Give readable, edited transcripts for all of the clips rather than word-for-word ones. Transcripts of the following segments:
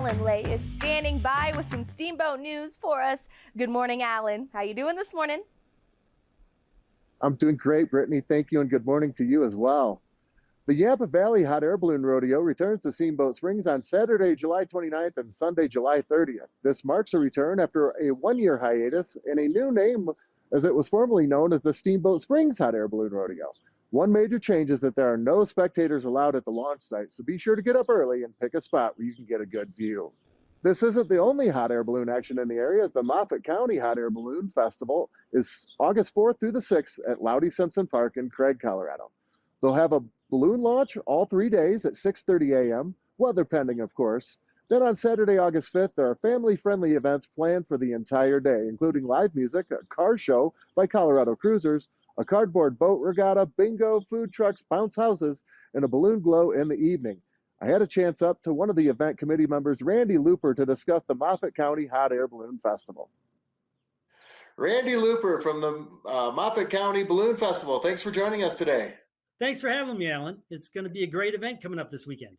Alan Lay is standing by with some Steamboat news for us. Good morning, Alan. How you doing this morning? I'm doing great, Brittany. Thank you, and good morning to you as well. The Yampa Valley Hot Air Balloon Rodeo returns to Steamboat Springs on Saturday, July 29th and Sunday, July 30th. This marks a return after a one-year hiatus and a new name, as it was formerly known as the Steamboat Springs Hot Air Balloon Rodeo. One major change is that there are no spectators allowed at the launch site, so be sure to get up early and pick a spot where you can get a good view. This isn't the only hot air balloon action in the area, as the Moffat County Hot Air Balloon Festival is August 4th through the 6th at Loudy Simpson Park in Craig, Colorado. They'll have a balloon launch all 3 days at 6:30 a.m., weather pending, of course. Then on Saturday, August 5th, there are family-friendly events planned for the entire day, including live music, a car show by Colorado Cruisers, a cardboard boat regatta, bingo, food trucks, bounce houses, and a balloon glow in the evening. I had a chance up to one of the event committee members, Randy Looper, to discuss the Moffat County Hot Air Balloon Festival. Randy Looper from the Moffat County Balloon Festival. Thanks for joining us today. Thanks for having me, Alan. It's going to be a great event coming up this weekend.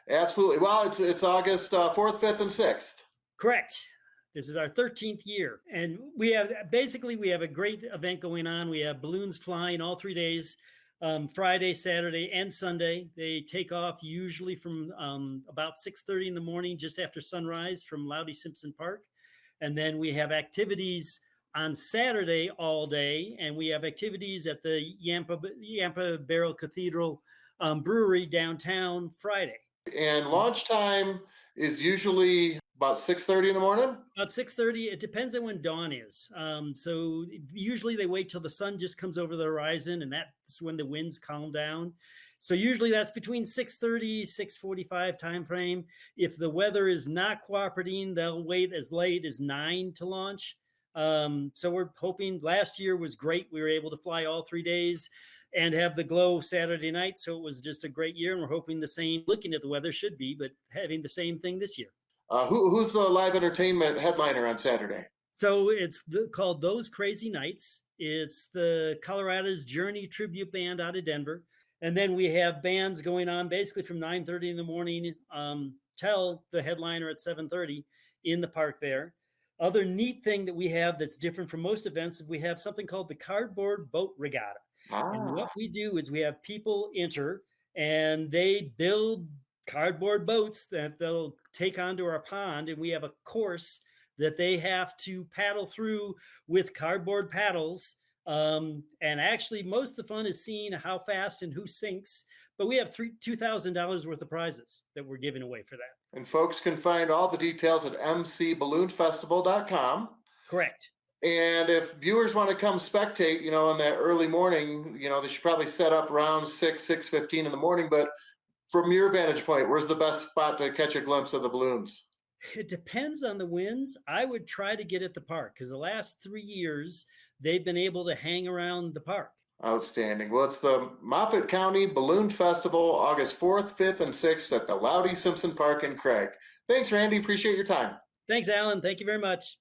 Absolutely. Well, it's August 4th, 5th, and 6th. Correct. This is our 13th year. And we have a great event going on. We have balloons flying all 3 days, Friday, Saturday, and Sunday. They take off usually from about 6:30 in the morning, just after sunrise from Loudy Simpson Park. And then we have activities on Saturday all day, and we have activities at the Yampa Barrel Cathedral Brewery downtown Friday. And launch time is usually about 6:30 in the morning? About 6:30. It depends on when dawn is. So usually they wait till the sun just comes over the horizon, and that's when the winds calm down. So usually that's between 6:30, 6:45 time frame. If the weather is not cooperating, they'll wait as late as 9 to launch. So we're hoping. Last year was great. We were able to fly all 3 days and have the glow Saturday night. So it was just a great year. And we're hoping the same, looking at the weather should be, but having the same thing this year. Who's the live entertainment headliner on Saturday? So it's called Those Crazy Nights. It's the Colorado's Journey Tribute Band out of Denver. And then we have bands going on basically from 9:30 in the morning till the headliner at 7:30 in the park there. Other neat thing that we have that's different from most events is we have something called the Cardboard Boat Regatta. And what we do is we have people enter and they build cardboard boats that they'll take onto our pond, and we have a course that they have to paddle through with cardboard paddles. And actually most of the fun is seeing how fast and who sinks, but we have $2,000 worth of prizes that we're giving away for that. And folks can find all the details at mcballoonfestival.com. Correct. And if viewers want to come spectate, in that early morning, they should probably set up around 6:15 in the morning. But from your vantage point, where's the best spot to catch a glimpse of the balloons? It depends on the winds. I would try to get at the park because the last 3 years, they've been able to hang around the park. Outstanding. Well, it's the Moffat County Balloon Festival, August 4th, 5th, and 6th at the Loudy Simpson Park in Craig. Thanks, Randy. Appreciate your time. Thanks, Alan. Thank you very much.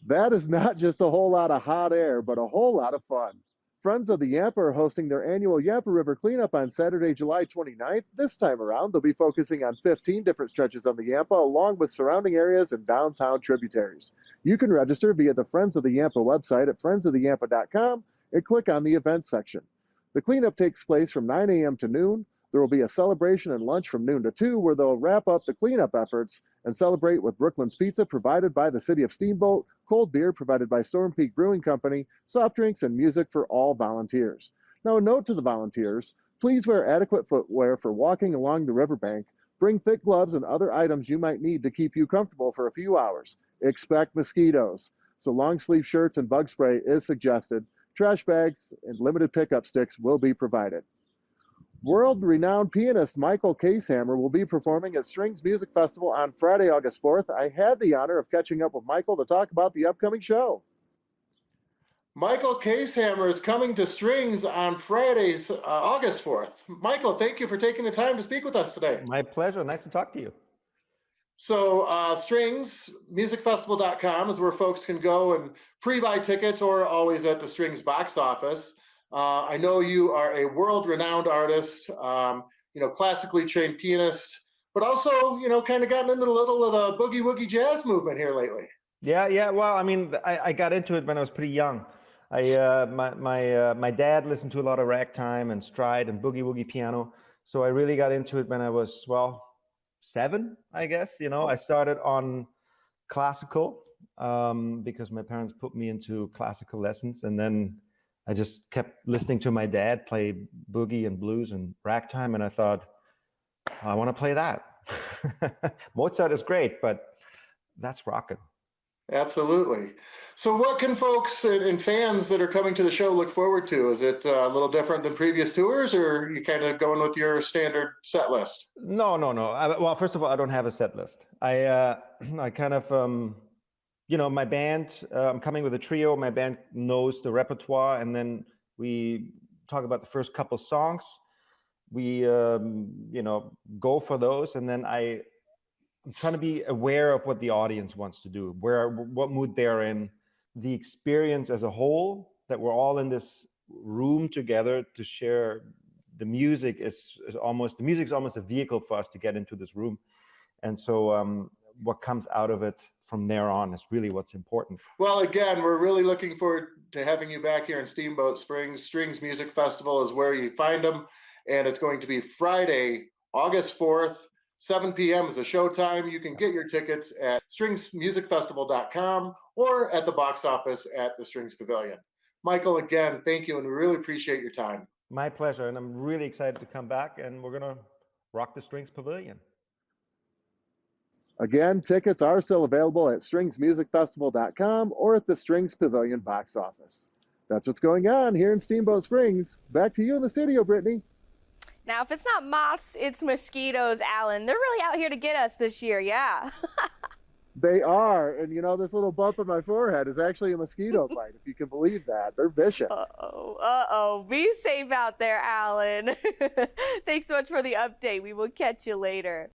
That is not just a whole lot of hot air, but a whole lot of fun. Friends of the Yampa are hosting their annual Yampa River cleanup on Saturday, July 29th. This time around, they'll be focusing on 15 different stretches on the Yampa, along with surrounding areas and downtown tributaries. You can register via the Friends of the Yampa website at friendsoftheyampa.com and click on the events section. The cleanup takes place from 9 a.m. to noon. There will be a celebration and lunch from noon to 2, where they'll wrap up the cleanup efforts and celebrate with Brooklyn's Pizza, provided by the City of Steamboat, cold beer provided by Storm Peak Brewing Company, soft drinks, and music for all volunteers. Now, a note to the volunteers: please wear adequate footwear for walking along the riverbank. Bring thick gloves and other items you might need to keep you comfortable for a few hours. Expect mosquitoes, so long sleeve shirts and bug spray is suggested. Trash bags and limited pickup sticks will be provided. World-renowned pianist Michael Casehammer will be performing at Strings Music Festival on Friday, August 4th. I had the honor of catching up with Michael to talk about the upcoming show. Michael Casehammer is coming to Strings on Fridays, August 4th. Michael, thank you for taking the time to speak with us today. My pleasure. Nice to talk to you. So Strings, musicfestival.com is where folks can go and pre-buy tickets, or always at the Strings box office. I know you are a world-renowned artist, classically trained pianist, but also, kind of gotten into a little of the boogie woogie jazz movement here lately. Yeah, yeah. Well, I mean, I got into it when I was pretty young. My dad listened to a lot of ragtime and stride and boogie woogie piano, so I really got into it when I was, well, 7, I guess. I started on classical because my parents put me into classical lessons, and then I just kept listening to my dad play boogie and blues and ragtime, and I thought, I want to play that. Mozart is great, but that's rocking. Absolutely. So what can folks and fans that are coming to the show look forward to? Is it a little different than previous tours, or are you kind of going with your standard set list? No. Well, first of all, I don't have a set list. I kind of, my band, I'm coming with a trio. My band knows the repertoire, and then we talk about the first couple songs. We, go for those, and then I'm trying to be aware of what the audience wants to do, what mood they're in, the experience as a whole, that we're all in this room together to share. The music is almost a vehicle for us to get into this room. And so what comes out of it from there on is really what's important. Well, again, we're really looking forward to having you back here in Steamboat Springs. Strings Music Festival is where you find them. And it's going to be Friday, August 4th. 7 p.m. is the showtime. You can get your tickets at stringsmusicfestival.com or at the box office at the Strings Pavilion. Michael, again, thank you, and we really appreciate your time. My pleasure, and I'm really excited to come back, and we're going to rock the Strings Pavilion. Again, tickets are still available at stringsmusicfestival.com or at the Strings Pavilion box office. That's what's going on here in Steamboat Springs. Back to you in the studio, Brittany. Now, if it's not moths, it's mosquitoes, Alan. They're really out here to get us this year, yeah. They are. And, this little bump on my forehead is actually a mosquito bite, if you can believe that. They're vicious. Uh-oh. Be safe out there, Alan. Thanks so much for the update. We will catch you later.